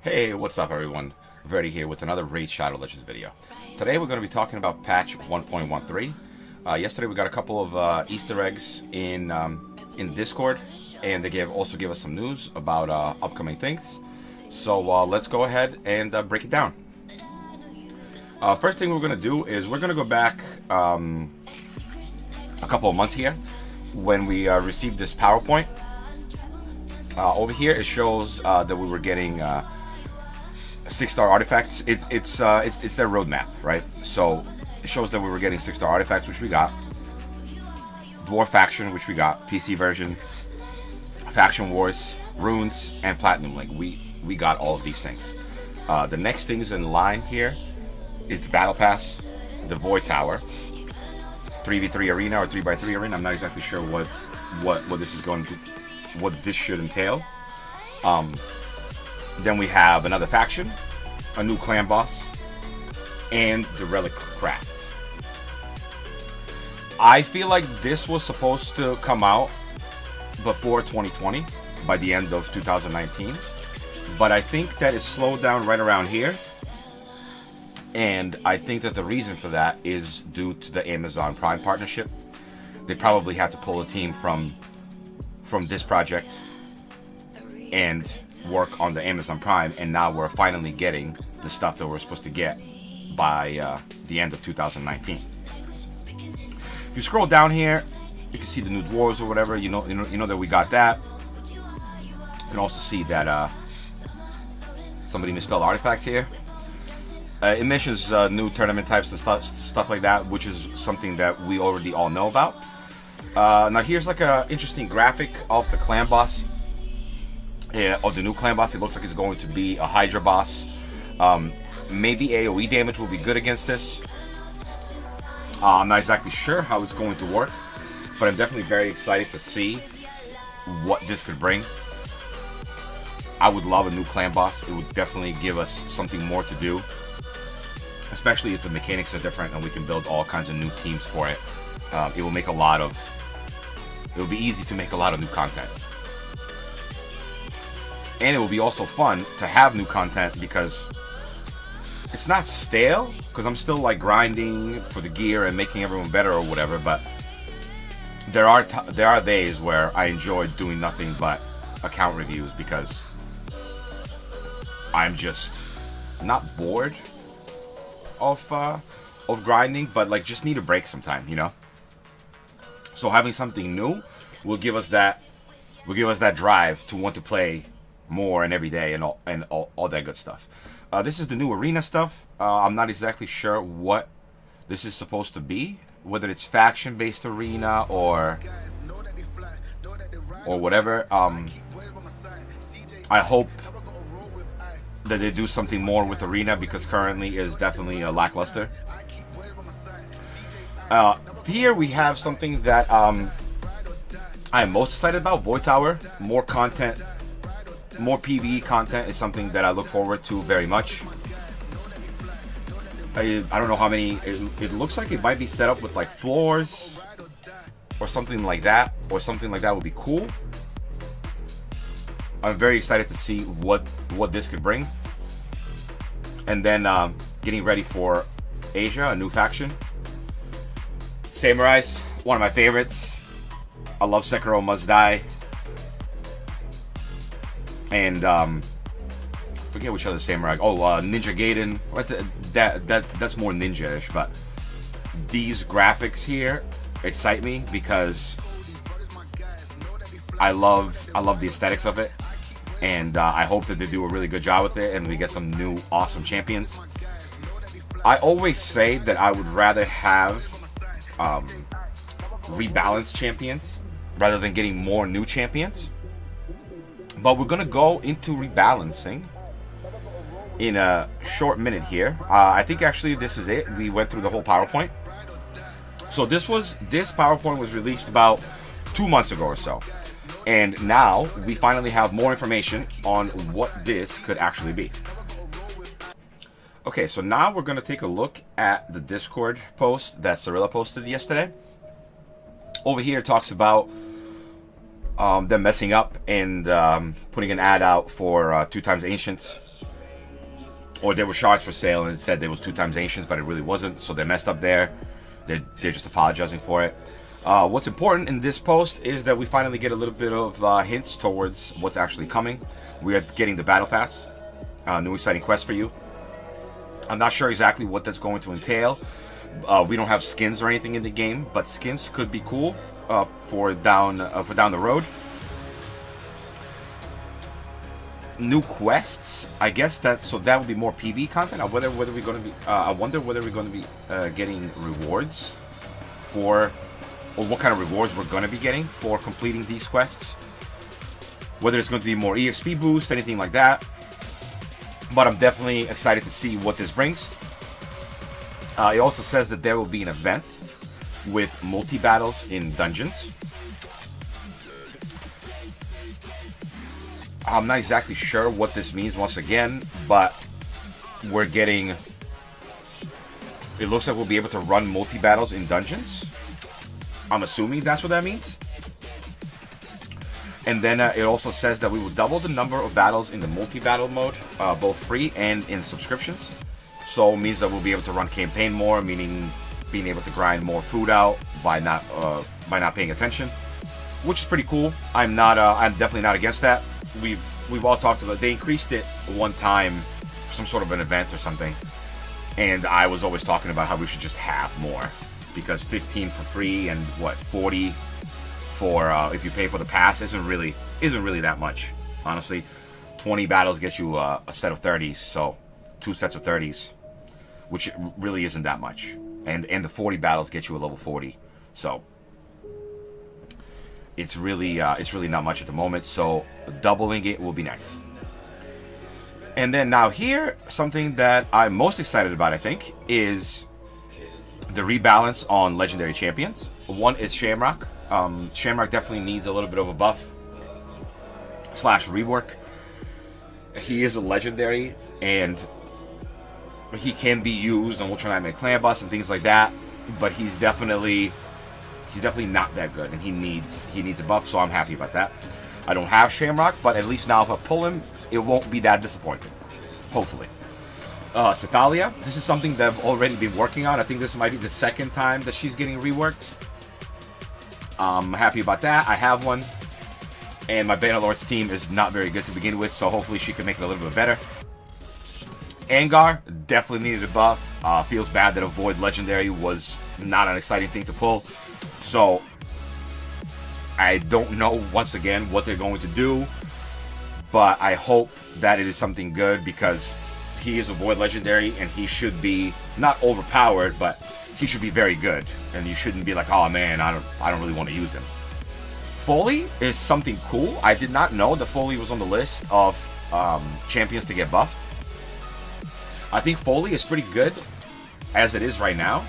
Hey, what's up everyone? Verdi here with another Raid Shadow Legends video. Today we're going to be talking about patch 1.13. Yesterday we got a couple of Easter eggs in Discord, and they also gave us some news about upcoming things. So let's go ahead and break it down. First thing we're going to do is we're going to go back a couple of months here when we received this PowerPoint. Over here it shows that we were getting 6-star artifacts. It's their roadmap, right? So it shows that we were getting 6-star artifacts, which we got. Dwarf faction, which we got. PC version, faction wars, runes, and platinum link. We got all of these things. The next things in line here is the battle pass, the void tower, 3v3 arena or 3x3 arena. I'm not exactly sure what this is going to, what this should entail. Then we have another faction, a new clan boss, and the relic craft. I feel like this was supposed to come out before 2020, by the end of 2019, but I think that it's slowed down right around here, and I think that the reason for that is due to the Amazon Prime partnership. They probably had to pull a team from this project and work on the Amazon Prime, and now we're finally getting the stuff that we're supposed to get by the end of 2019. If you scroll down here, you can see the new dwarves or whatever. You know that we got that. You can also see that somebody misspelled artifacts here. It mentions new tournament types and stuff like that, which is something that we already all know about. Now here's like a interesting graphic of the clan boss. Of the new clan boss. It looks like it's going to be a Hydra boss. Maybe AoE damage will be good against this. I'm not exactly sure how it's going to work, but I'm definitely very excited to see what this could bring. I would love a new clan boss. It would definitely give us something more to do, especially if the mechanics are different and we can build all kinds of new teams for it. It will make it will be easy to make a lot of new content. And it will be also fun to have new content because it's not stale, because I'm still like grinding for the gear and making everyone better or whatever, but there are days where I enjoy doing nothing but account reviews because I'm just not bored of grinding, but like just need a break sometime, you know? So having something new will give us that drive to want to play more and every day and all that good stuff. This is the new arena stuff. I'm not exactly sure what this is supposed to be, whether it's faction based arena or whatever. I hope that they do something more with arena, because currently is definitely lackluster. Here we have something that I am most excited about. Void Tower. More content, more PvE content is something that I look forward to very much. I don't know how many. It looks like it might be set up with like floors or something like that. Or something like that would be cool. I'm very excited to see what this could bring. And then getting ready for Asia, a new faction. Samurais, one of my favorites. I love Sekiro Must Die. And forget which other samurai. Oh, Ninja Gaiden. That's more ninja-ish, but these graphics here excite me because I love the aesthetics of it, and I hope that they do a really good job with it and we get some new awesome champions. I always say that I would rather have rebalanced champions rather than getting more new champions. But we're going to go into rebalancing in a short minute here. I think actually this is it. We went through the whole PowerPoint. So this PowerPoint was released about 2 months ago or so. And now we finally have more information on what this could actually be. Okay, so now we're going to take a look at the Discord post that Cirilla posted yesterday. Over here it talks about them messing up and putting an ad out for 2x Ancients. or there were shards for sale and it said there was 2 times ancients, but it really wasn't, so they messed up there. They're just apologizing for it. What's important in this post is that we finally get a little bit of hints towards what's actually coming. We are getting the battle pass, new exciting quest for you. I'm not sure exactly what that's going to entail. We don't have skins or anything in the game, but skins could be cool for down the road. New quests, I guess that would be more PV content. I wonder whether we're going to be getting rewards for, or what kind of rewards we're going to be getting for completing these quests. Whether it's going to be more EXP boost, anything like that. But I'm definitely excited to see what this brings. It also says that there will be an event with multi-battles in dungeons. I'm not exactly sure what this means once again, but we're getting... It looks like we'll be able to run multi-battles in dungeons. I'm assuming that's what that means. And then it also says that we will double the number of battles in the multi-battle mode, both free and in subscriptions. So it means that we'll be able to run campaign more, meaning being able to grind more food out by not paying attention, which is pretty cool. I'm definitely not against that. We've all talked about, they increased it one time for some sort of an event or something, and I was always talking about how we should just have more, because 15 for free and what, 40 for if you pay for the pass isn't really that much, honestly. 20 battles gets you a set of 30s, so 2 sets of 30s, which really isn't that much, and the 40 battles get you a level 40, so it's really not much at the moment. So doubling it will be nice. And then now here, something that I'm most excited about, I think, is the rebalance on legendary champions. One is Shamrock. Shamrock definitely needs a little bit of a buff / rework. He is a legendary, and he can be used on Ultra Clan Boss and things like that, but he's definitely not that good, and he needs a buff, so I'm happy about that. I don't have Shamrock, but at least now if I pull him, it won't be that disappointing. Hopefully. Sathalia, this is something that I've already been working on. I think this might be the 2nd time that she's getting reworked. I'm happy about that. I have one, and my Bannerlord's team is not very good to begin with, so hopefully she can make it a little bit better. Angar definitely needed a buff. Feels bad that a Void Legendary was not an exciting thing to pull. So, I don't know, once again, what they're going to do, but I hope that it is something good, because he is a Void Legendary, and he should be, not overpowered, but he should be very good, and you shouldn't be like, oh man, I don't really want to use him. Foley is something cool. I did not know that Foley was on the list of champions to get buffed. I think Foley is pretty good as it is right now.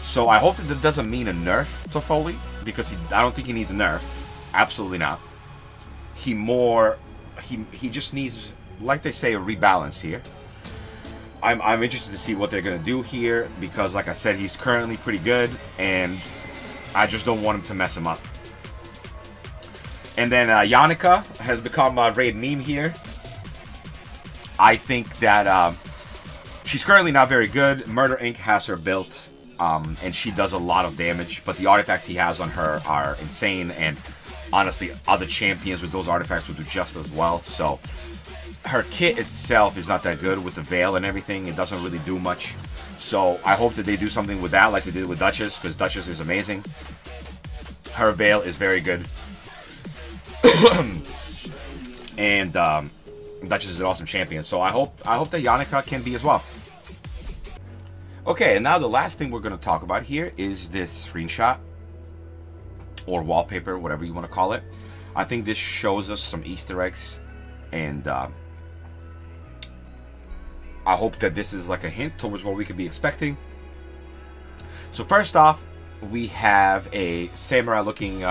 So I hope that doesn't mean a nerf to Foley, because I don't think he needs a nerf. Absolutely not. He just needs, like they say, a rebalance here. I'm interested to see what they're going to do here, because like I said, he's currently pretty good, and I just don't want him to mess him up. And then Yannick has become a raid meme here. I think that she's currently not very good. Murder Inc. has her built, and she does a lot of damage, but the artifacts he has on her are insane, and honestly, other champions with those artifacts will do just as well. So her kit itself is not that good with the veil and everything. It doesn't really do much. So I hope that they do something with that like they did with Duchess, because Duchess is amazing. Her veil is very good. And Duchess is an awesome champion. So I hope that Yannick can be as well. Okay, and now the last thing we're going to talk about here is this screenshot, or wallpaper, whatever you want to call it. I think this shows us some Easter eggs, and I hope that this is like a hint towards what we could be expecting. So first off, we have a samurai looking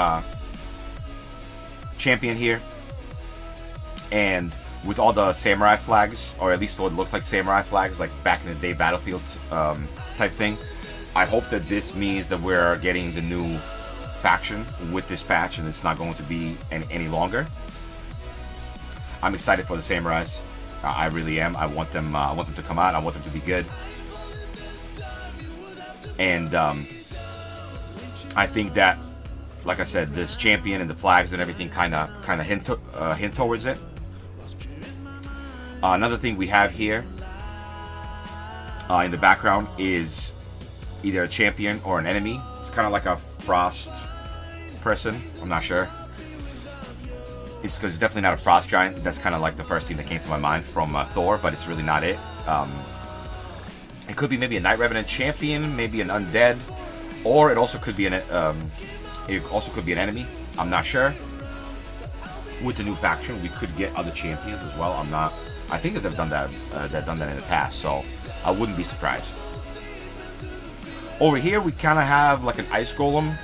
champion here, and with all the samurai flags, or at least what looks like samurai flags, like back in the day Battlefield type thing. I hope that this means that we're getting the new faction with this patch, and it's not going to be any longer. I'm excited for the samurais. I really am. I want them to come out. I want them to be good. And I think that, like I said, this champion and the flags and everything kind of hint towards it. Another thing we have here in the background is either a champion or an enemy. It's kind of like a frost person. I'm not sure. It's because it's definitely not a frost giant. That's kind of like the first thing that came to my mind from Thor, but it's really not it. It could be maybe a Night Revenant champion, maybe an undead, or it also could be an enemy. I'm not sure. With the new faction, we could get other champions as well. I think that they've done that. They've done that in the past, so I wouldn't be surprised. Over here, we kind of have like an ice golem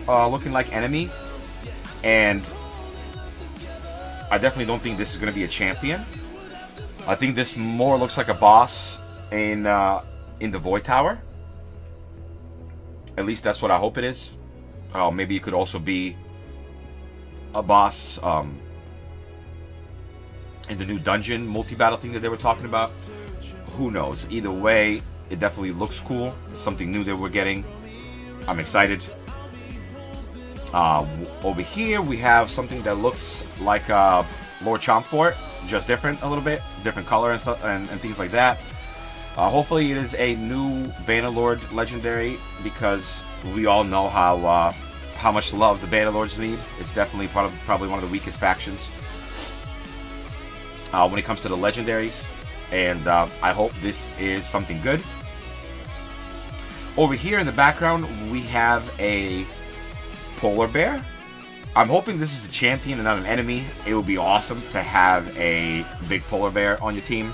looking like enemy, and I definitely don't think this is going to be a champion. I think this more looks like a boss in the Void Tower. At least that's what I hope it is. Maybe it could also be a boss in the new dungeon multi-battle thing that they were talking about. Who knows? Either way, it definitely looks cool. It's something new that we're getting. I'm excited. Over here, we have something that looks like Lord Chompfort, just different a little bit, different color and stuff and things like that. Hopefully, it is a new Bannerlord legendary, because we all know how much love the Bannerlords need. It's definitely probably one of the weakest factions when it comes to the legendaries, and I hope this is something good. Over here in the background, we have a polar bear. I'm hoping this is a champion and not an enemy. It would be awesome to have a big polar bear on your team.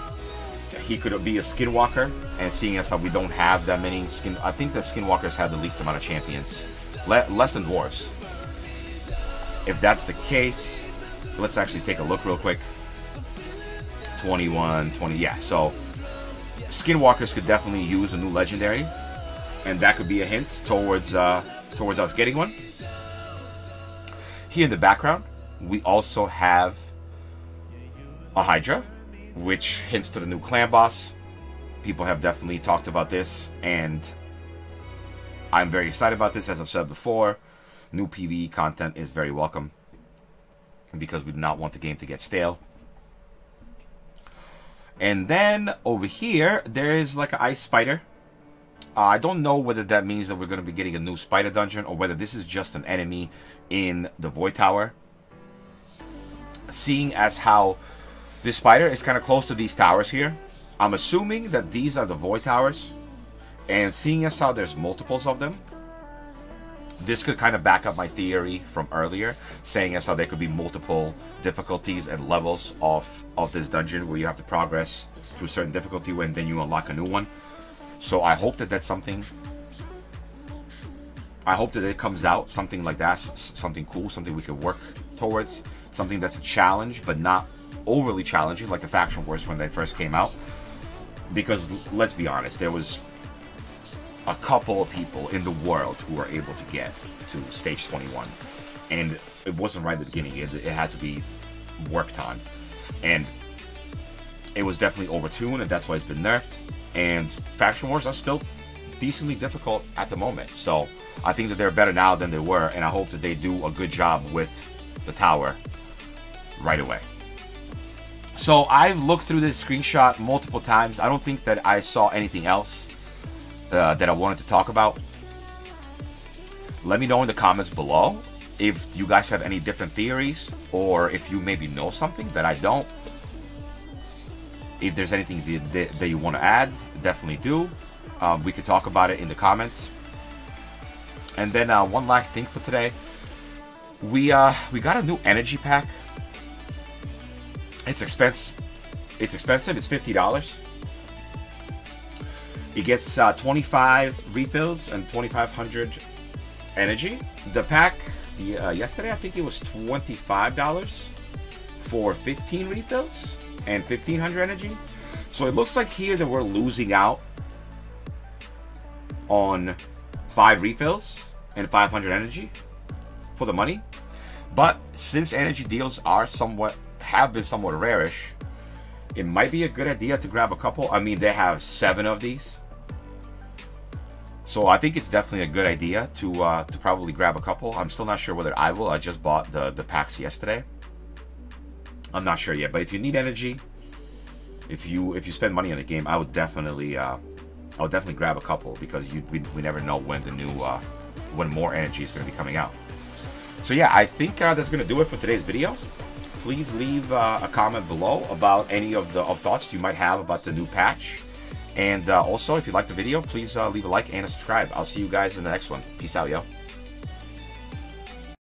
He could be a skinwalker, and seeing as how we don't have that many I think that skinwalkers have the least amount of champions, less than dwarves. If that's the case, let's actually take a look real quick. 21, 20, yeah. So skinwalkers could definitely use a new legendary, and that could be a hint towards us getting one. Here in the background, we also have a Hydra, which hints to the new clan boss. People have definitely talked about this, and I'm very excited about this. As I've said before, new PvE content is very welcome, because we do not want the game to get stale. And then over here, there is like an ice spider. I don't know whether that means that we're going to be getting a new spider dungeon, or whether this is just an enemy in the Void Tower. Seeing as how this spider is kind of close to these towers here, I'm assuming that these are the Void Towers. And seeing as how there's multiples of them, this could kind of back up my theory from earlier, saying as how there could be multiple difficulties and levels of this dungeon, where you have to progress through a certain difficulty when then you unlock a new one. So I hope that that's something. I hope that it comes out something like that, something cool, something we could work towards, something that's a challenge but not overly challenging like the faction wars when they first came out. Because let's be honest, there was a couple of people in the world who were able to get to stage 21, and it wasn't right at the beginning. It had to be worked on, and it was definitely overtuned, and that's why it's been nerfed. And faction wars are still decently difficult at the moment, so I think that they're better now than they were, and I hope that they do a good job with the tower right away. So I've looked through this screenshot multiple times. I don't think that I saw anything else that I wanted to talk about. Let me know in the comments below if you guys have any different theories, or if you maybe know something that I don't. If there's anything that you want to add, definitely do. We could talk about it in the comments. And then one last thing for today. We got a new energy pack. It's expensive. It's $50. It gets 25 refills and 2,500 energy. The pack yesterday, I think it was $25 for 15 refills and 1,500 energy. So it looks like here that we're losing out on 5 refills and 500 energy for the money. But since energy deals have been somewhat rarish, it might be a good idea to grab a couple. I mean, they have 7 of these. So I think it's definitely a good idea to probably grab a couple. I'm still not sure whether I will. I just bought the packs yesterday. I'm not sure yet, but if you need energy, if you spend money on the game, I would definitely grab a couple, because we never know when the new when more energy is going to be coming out. So yeah, I think that's going to do it for today's video. Please leave a comment below about any of the thoughts you might have about the new patch. And also, if you liked the video, please leave a like and a subscribe. I'll see you guys in the next one. Peace out, yo.